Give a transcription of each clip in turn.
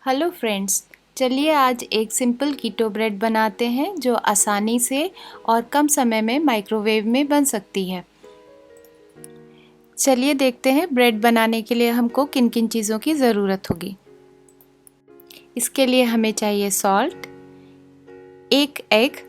Hello friends, चलिए आज एक सिंपल कीटो ब्रेड बनाते हैं जो आसानी से और कम समय में माइक्रोवेव में बन सकती है। चलिए देखते हैं ब्रेड बनाने के लिए हमको किन किन चीज़ों की ज़रूरत होगी। इसके लिए हमें चाहिए सॉल्ट, एक एग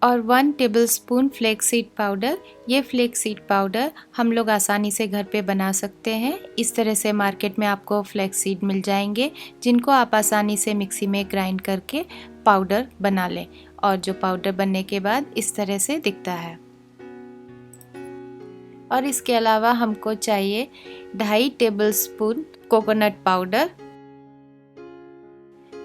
और 1 टेबलस्पून फ्लेक्स सीड पाउडर। ये फ्लेक्स सीड पाउडर हम लोग आसानी से घर पे बना सकते हैं। इस तरह से मार्केट में आपको फ्लेक्स सीड मिल जाएंगे जिनको आप आसानी से मिक्सी में ग्राइंड करके पाउडर बना लें, और जो पाउडर बनने के बाद इस तरह से दिखता है। और इसके अलावा हमको चाहिए 2.5 टेबलस्पून कोकोनट पाउडर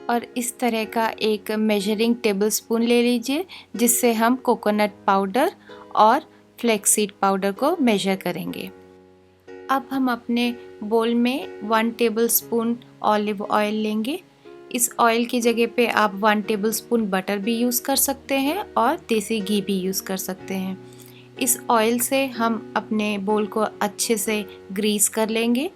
और इस तरह का एक मेजरिंग टेबल स्पून ले लीजिए जिससे हम कोकोनट पाउडर और फ्लेक्ससीड पाउडर को मेजर करेंगे। अब हम अपने बोल में 1 टेबल स्पून ऑलिव ऑयल लेंगे। इस ऑयल की जगह पे आप 1 टेबल स्पून बटर भी यूज़ कर सकते हैं और देसी घी भी यूज़ कर सकते हैं। इस ऑयल से हम अपने बोल को अच्छे से ग्रीस कर लेंगे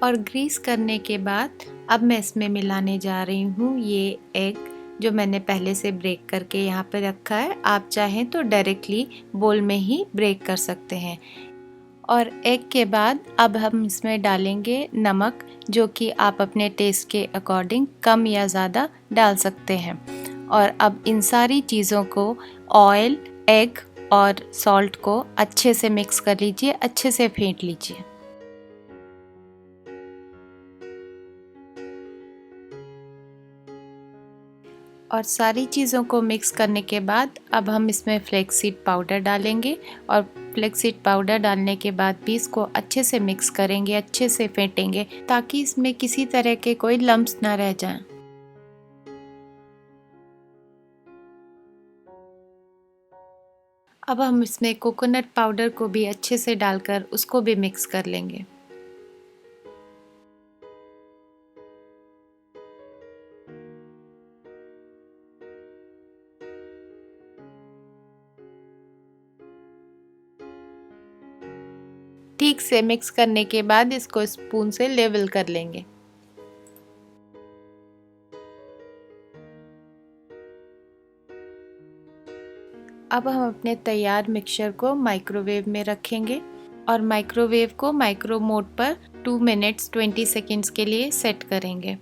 और ग्रीस करने के बाद अब मैं इसमें मिलाने जा रही हूँ ये एग जो मैंने पहले से ब्रेक करके यहाँ पे रखा है। आप चाहें तो डायरेक्टली बोल में ही ब्रेक कर सकते हैं। और एग के बाद अब हम इसमें डालेंगे नमक, जो कि आप अपने टेस्ट के अकॉर्डिंग कम या ज़्यादा डाल सकते हैं। और अब इन सारी चीज़ों को ऑयल, एग और सॉल्ट को अच्छे से मिक्स कर लीजिए, अच्छे से फेंट लीजिए। और सारी चीज़ों को मिक्स करने के बाद अब हम इसमें फ्लेक्ससीड पाउडर डालेंगे और फ्लेक्ससीड पाउडर डालने के बाद भी इसको अच्छे से मिक्स करेंगे, अच्छे से फेंटेंगे ताकि इसमें किसी तरह के कोई लम्प्स ना रह जाएं। अब हम इसमें कोकोनट पाउडर को भी अच्छे से डालकर उसको भी मिक्स कर लेंगे। ठीक से मिक्स करने के बाद इसको स्पून से लेवल कर लेंगे। अब हम अपने तैयार मिक्सचर को माइक्रोवेव में रखेंगे और माइक्रोवेव को माइक्रो मोड पर 2 मिनट्स 20 सेकेंड्स के लिए सेट करेंगे।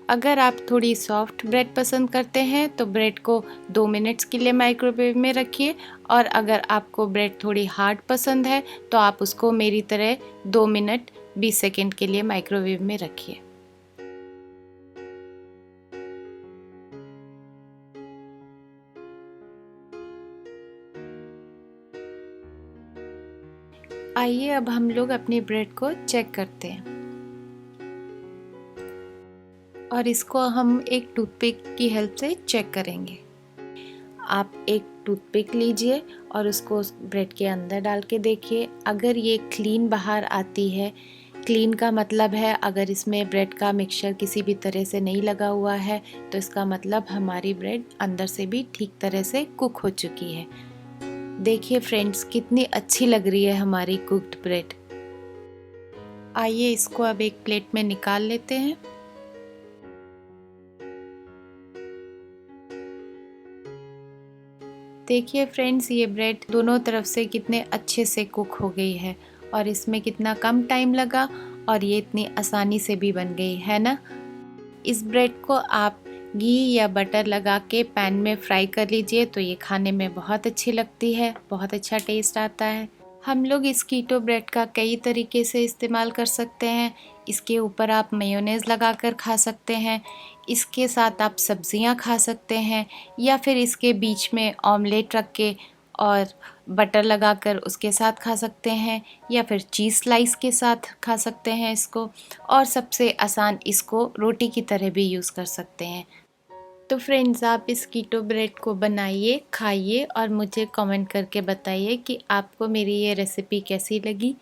अगर आप थोड़ी सॉफ्ट ब्रेड पसंद करते हैं तो ब्रेड को 2 मिनट्स के लिए माइक्रोवेव में रखिए, और अगर आपको ब्रेड थोड़ी हार्ड पसंद है तो आप उसको मेरी तरह 2 मिनट 20 सेकेंड के लिए माइक्रोवेव में रखिए। आइए अब हम लोग अपनी ब्रेड को चेक करते हैं और इसको हम एक टूथपिक की हेल्प से चेक करेंगे। आप एक टूथपिक लीजिए और उसको उस ब्रेड के अंदर डाल के देखिए। अगर ये क्लीन बाहर आती है, क्लीन का मतलब है अगर इसमें ब्रेड का मिक्सचर किसी भी तरह से नहीं लगा हुआ है, तो इसका मतलब हमारी ब्रेड अंदर से भी ठीक तरह से कुक हो चुकी है। देखिए फ्रेंड्स, कितनी अच्छी लग रही है हमारी कुक्ड ब्रेड। आइए इसको अब एक प्लेट में निकाल लेते हैं। देखिए फ्रेंड्स, ये ब्रेड दोनों तरफ से कितने अच्छे से कुक हो गई है और इसमें कितना कम टाइम लगा और ये इतनी आसानी से भी बन गई है ना। इस ब्रेड को आप घी या बटर लगा के पैन में फ्राई कर लीजिए तो ये खाने में बहुत अच्छी लगती है, बहुत अच्छा टेस्ट आता है। हम लोग इस कीटो ब्रेड का कई तरीके से इस्तेमाल कर सकते हैं। इसके ऊपर आप मेयोनेज़ लगाकर खा सकते हैं, इसके साथ आप सब्जियां खा सकते हैं, या फिर इसके बीच में ऑमलेट रख के और बटर लगाकर उसके साथ खा सकते हैं, या फिर चीज़ स्लाइस के साथ खा सकते हैं इसको। और सबसे आसान, इसको रोटी की तरह भी यूज़ कर सकते हैं। तो फ्रेंड्स, आप इस कीटो ब्रेड को बनाइए, खाइए और मुझे कमेंट करके बताइए कि आपको मेरी ये रेसिपी कैसी लगी।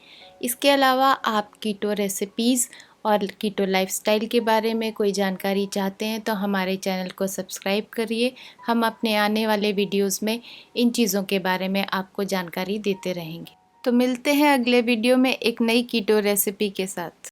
इसके अलावा आप कीटो रेसिपीज़ और कीटो लाइफस्टाइल के बारे में कोई जानकारी चाहते हैं तो हमारे चैनल को सब्सक्राइब करिए। हम अपने आने वाले वीडियोस में इन चीज़ों के बारे में आपको जानकारी देते रहेंगे। तो मिलते हैं अगले वीडियो में एक नई कीटो रेसिपी के साथ।